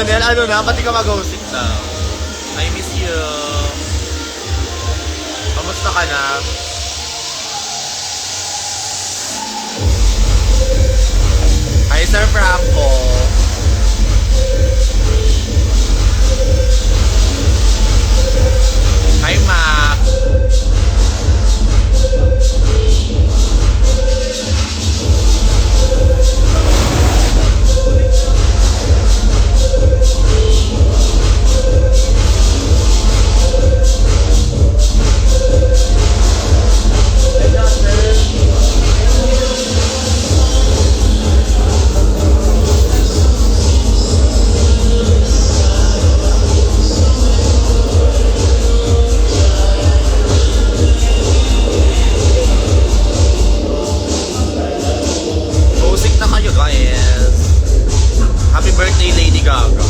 Lionel, ano na? Pati ka mag-hosting na. I miss you. Kamusta ka na? Hi, Sir Franco. Hi, Mac. Happy birthday, Lady Gaga.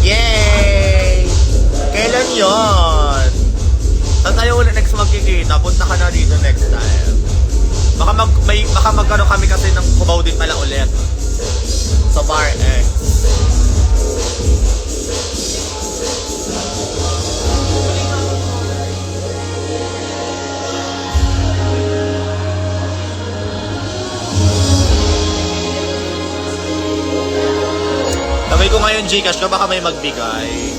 Yay! Kailan yon? Saan tayo ulit next magkikita? Punta ka na dito next time. Baka magkaroon kami kasi ng Cubao din pala ulit. Sa Bar X. Sabay ko ngayon Gcash ko, baka may magbigay.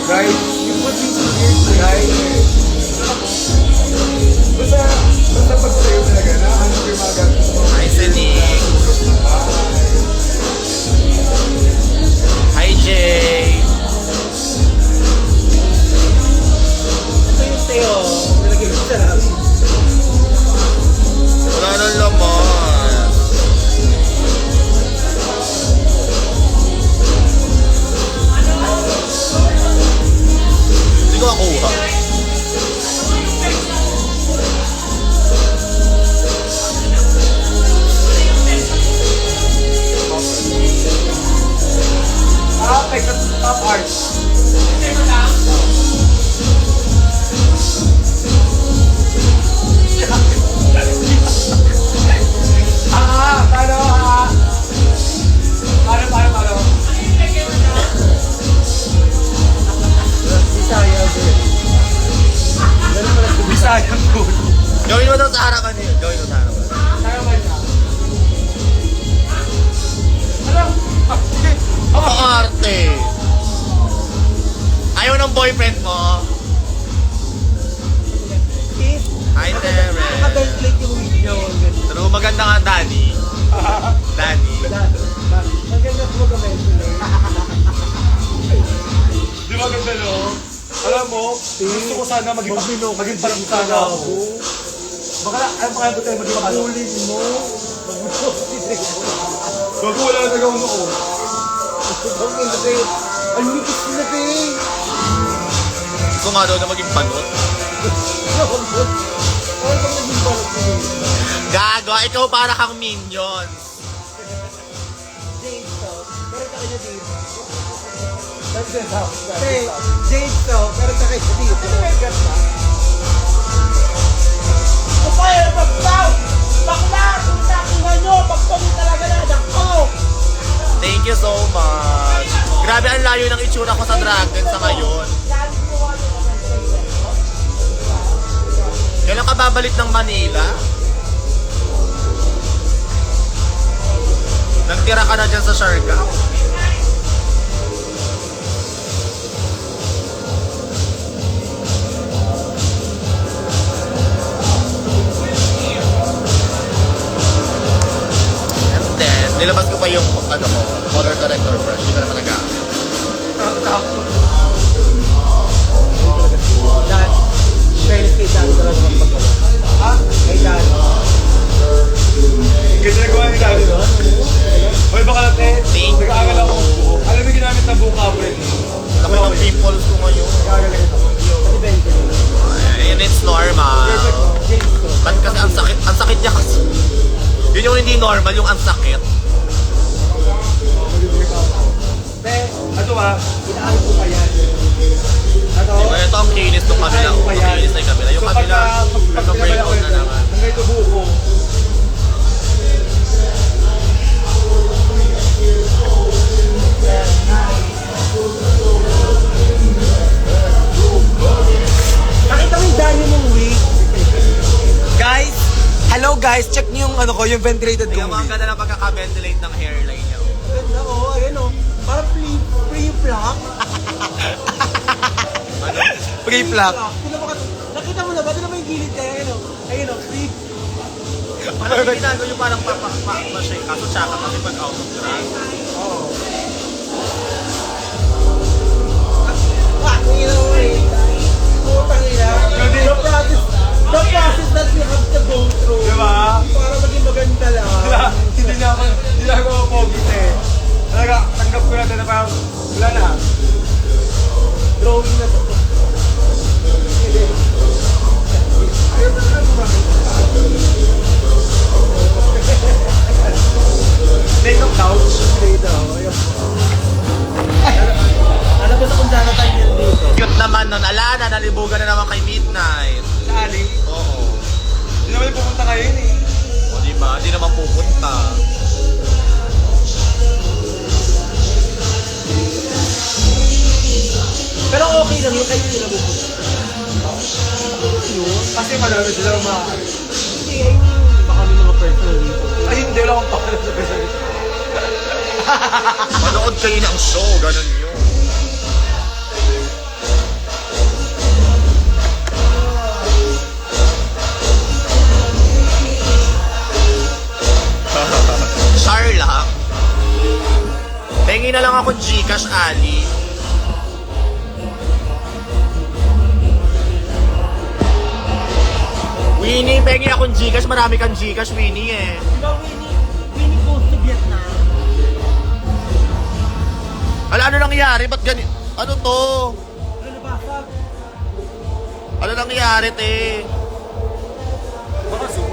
Right? You put these years right? Basta pag-sayo talaga na ano yung mga gamit mo. Hi, Celine. Hi, Jay. Ito yung sayo. Nalagay ko sa labi. Wala nang laman. Hindi ko makuha. Top arts. Paano? Bisaya po. Gawin mo daw sa harapan niyo. Gawin mo sa harapan. Ang arte. Ayaw ng boyfriend mo. Hi, Tere. Nakadalplate yung video. Pero maganda nga, Danny. Danny. Maganda po mag-mention. Di ba ganda, no? Alam mo, gusto ko sana maging parang sana ako. Baka, ano kaya ko tayo maging paano? Pagulin mo. Bago wala na nagawa mo ko. Ang nipis na tayo. Gusto nga daw na maging panot. Gago, ikaw para kang minion. Jade to, pero sa kanya dito. Jade to, pero sa kanya dito. Kapaya na pagtaw! Bakla! Tinakuha nyo! Pagpagi talaga na anak ko! Thank you so much. Grabe ang layo ng itsura ko sa Dragon sa ngayon. Kailan ka babalik ng Manila? Nagtira ka na dyan sa Siargao? And then, nilabas ko pa yung ano ko, color corrector brush. Hindi ko naman nagamit. Dan, fairness kay Dan talaga magpagawa. Ha? Kay Dan. Ganyan nagawa ni Daddy, no? Hoy, baka lang, Thank you. nag-aaral ako. Alam mo yung ginamit na buka, friend. Laki ng pimples ko ngayon. Nag-aaral ito. Pati Bente. And it's normal. Ba't kasi ang sakit niya kasi. Yun yung hindi normal, yung ang sakit. Te, Ano ba? inaaral ko pa yan. Ano? Diba, ito ang kinis ng kabila. Ang kinis na yung kabila. Yung kabila, nag-breakout na naman. Hanggang ito buko. Nakita mo yung dami mong wig. Guys, hello guys, check niyo yung ano ko, yung ventilated Tingnan kong mo ang wig. ganda na pagkaka-ventilate ng hairline niya. Ganda, oh, ayan oh. Parang pre-plug. Ano? Pre-plug. Nakita mo na ba? Ito naman yung gilid kaya, ayun oh. Ayun oh, pre. Parang ginagawa yung parang pa-shake. Kaso tsaka kasi pag out of drag. Oo. Tingin na mo eh. Putang ina. The process that we have to go through. Diba? Para maging maganda lang. Hindi na ako mapogit eh. Talaga, tanggap ko natin na parang wala na. Drawing na to. Take of couch. Alam ko sa kung saan natin yan dito. Cute naman nun. Ala na, nalibugan na naman kay Midnight. Sa Ali. Oo. Hindi naman yung pupunta ngayon eh. O diba? Hindi naman pupunta. Pero okay lang yung kayo sila pupunta. Kasi madami sila umakan. Hindi, ay baka may mga personal dito. Ay, hindi wala akong pakalan sa pesa nito. Manood kayo ng show. Ganun yun. Char lang. Pengi na lang ako Gcash, Ali. Winnie, pengi akong Gcash. Marami kang Gcash, Winnie eh. Di ba Winnie goes to Vietnam? Ala, ano nangyari? Ba't ganito? Ano to? Ano nabasag? Ano nangyari, te? Baka suko.